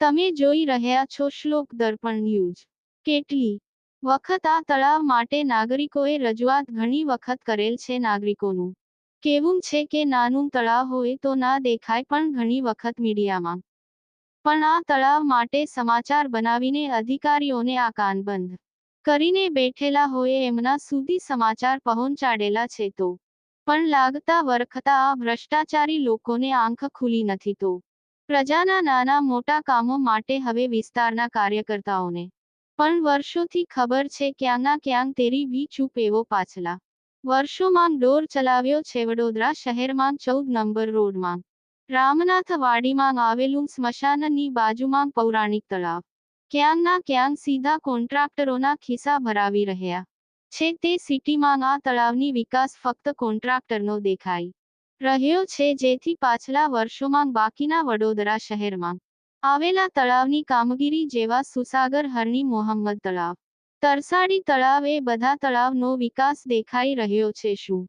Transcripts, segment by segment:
તમે જોઈ રહ્યા છો શ્લોક દર્પણ ન્યૂઝ। કેટલી વખત આ તળાવ માટે નાગરિકોએ રજૂઆત ઘણી વખત કરેલ છે। નાગરિકોનું કહેવું છે કે નાનું તળાવ હોય તો ના દેખાય, પણ ઘણી વખત મીડિયામાં પણ આ તળાવ માટે સમાચાર બનાવીને અધિકારીઓને આ કાન બંધ કરીને બેઠેલા હોય એમના સુધી સમાચાર પહોંચાડેલા છે, તો પણ લાગતા વરખતા આ ભ્રષ્ટાચારી લોકોને આંખ ખુલી નથી। તો પ્રજાના નાના મોટા કામો માટે હવે વિસ્તારના કાર્યકર્તાઓને પણ વર્ષોથી ખબર છે ક્યાંના ક્યાંક તેરી વી ચૂપ એવો પાછલા વર્ષોમાં દોર ચલાવ્યો છે। વડોદરા શહેરમાં 14 નંબર રોડમાં રામનાથ વાડીમાં આવેલું સ્મશાનની બાજુમાં પૌરાણિક તળાવ ક્યાંકના ક્યાંક સીધા કોન્ટ્રાક્ટરોના ખિસ્સા ભરાવી રહ્યા છે। તે સિટીમાં આ તળાવની વિકાસ ફક્ત કોન્ટ્રાક્ટરનો દેખાઈ રહ્યો છે, જેથી પાછલા વર્ષોમાં બાકીના વડોદરા શહેરમાં આવેલા તળાવની કામગીરી જેવા સુસાગર, હરણી, મોહમ્મદ તળાવ, તરસાડી તળાવ એ બધા તળાવનો વિકાસ દેખાઈ રહ્યો છે। શું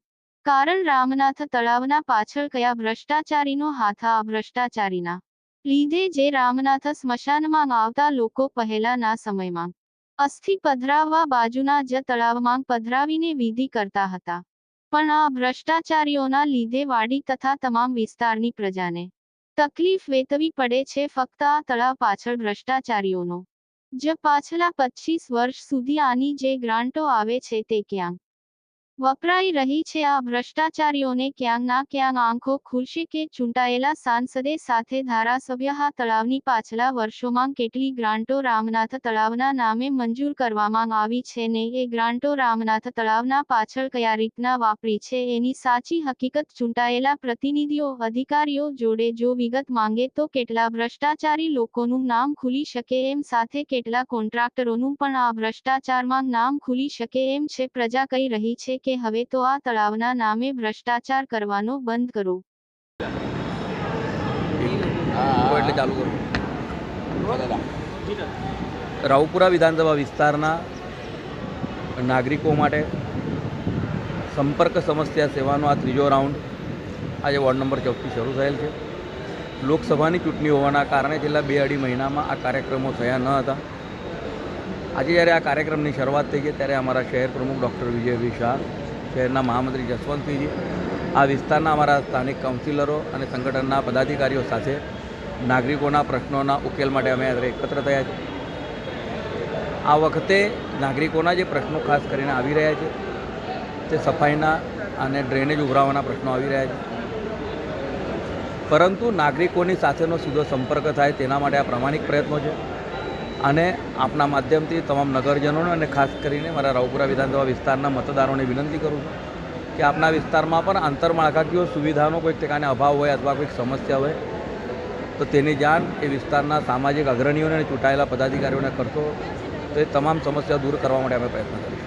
કારણ રામનાથ તળાવના પાછળ કયા ભ્રષ્ટાચારીનો હાથ? આ ભ્રષ્ટાચારીના લીધે જે રામનાથ સ્મશાનમાં આવતા લોકો પહેલાના સમયમાં અસ્થિ પધરાવવા બાજુના જ તળાવમાં પધરાવીને વિધિ કરતા હતા, પણ આ ભ્રષ્ટાચારીઓના લીધે વાડી તથા તમામ વિસ્તારની પ્રજાને તકલીફ વેઠવી પડે છે। ફક્ત આ તળાવ પાછળ ભ્રષ્ટાચારીઓનો જ પાછલા 25 વર્ષ સુધી આની જે ગ્રાન્ટો આવે છે તે ક્યાં વપરાઈ રહી છે? આ ભ્રષ્ટાચારીઓને ક્યાંક ના ક્યાંક આંખો ખુલશે કે ચૂંટાયેલા સાંસદે સાથે ધારાસભ્ય આ તળાવની પાછલા વર્ષોમાં કેટલી ગ્રાન્ટો રામનાથ તળાવના નામે મંજૂર કરવામાં આવી છે ને એ ગ્રાન્ટો રામનાથ તળાવના પાછળ કયા રીતના વાપરી છે એની સાચી હકીકત ચૂંટાયેલા પ્રતિનિધિઓ, અધિકારીઓ જોડે જો વિગત માંગે તો કેટલા ભ્રષ્ટાચારી લોકોનું નામ ખુલી શકે એમ, સાથે કેટલા કોન્ટ્રાક્ટરોનું પણ આ ભ્રષ્ટાચારમાં નામ ખુલી શકે એમ છે। પ્રજા કહી રહી છે કે હવે તો આ તળાવના નામે ભ્રષ્ટાચાર કરવાનો બંધ કરો। રાવપુરા વિધાનસભા વિસ્તારના નાગરિકો માટે સંપર્ક સમસ્યા સેવાનો આ ત્રીજો રાઉન્ડ આજે વોર્ડ નંબર 14થી શરૂ થયેલ છે। લોકસભાની ચૂંટણી હોવાના કારણે છેલ્લા 2-2.5 મહિનામાં આ કાર્યક્રમો થયા ન હતા। આજે જ્યારે આ કાર્યક્રમની શરૂઆત થઈ છે ત્યારે અમારા શહેર પ્રમુખ ડૉક્ટર વિજયભાઈ શાહ, શહેરના મહામંત્રી જસવંતસિંહજી, આ વિસ્તારના અમારા સ્થાનિક કાઉન્સિલરો અને સંગઠનના પદાધિકારીઓ સાથે નાગરિકોના પ્રશ્નોના ઉકેલ માટે અમે એકત્ર થયા છે। આ વખતે નાગરિકોના જે પ્રશ્નો ખાસ કરીને આવી રહ્યા છે તે સફાઈના અને ડ્રેનેજ ઉભરાવાના પ્રશ્નો આવી રહ્યા છે, પરંતુ નાગરિકોની સાથેનો સીધો સંપર્ક થાય તેના માટે આ પ્રામાણિક પ્રયત્નો છે। અને આપના માધ્યમથી તમામ નગરજનોને અને ખાસ કરીને મારા રાવપુરા વિધાનસભા વિસ્તારના મતદારોને વિનંતી કરું છું કે આપના વિસ્તારમાં પણ આંતરમાળખાકીય સુવિધાનો કોઈક ઠેકાણે અભાવ હોય અથવા કોઈક સમસ્યા હોય તો તેની જાણ એ વિસ્તારના સામાજિક અગ્રણીઓને અને ચૂંટાયેલા પદાધિકારીઓને કરશો તો એ તમામ સમસ્યા દૂર કરવા માટે અમે પ્રયત્ન કરીશું।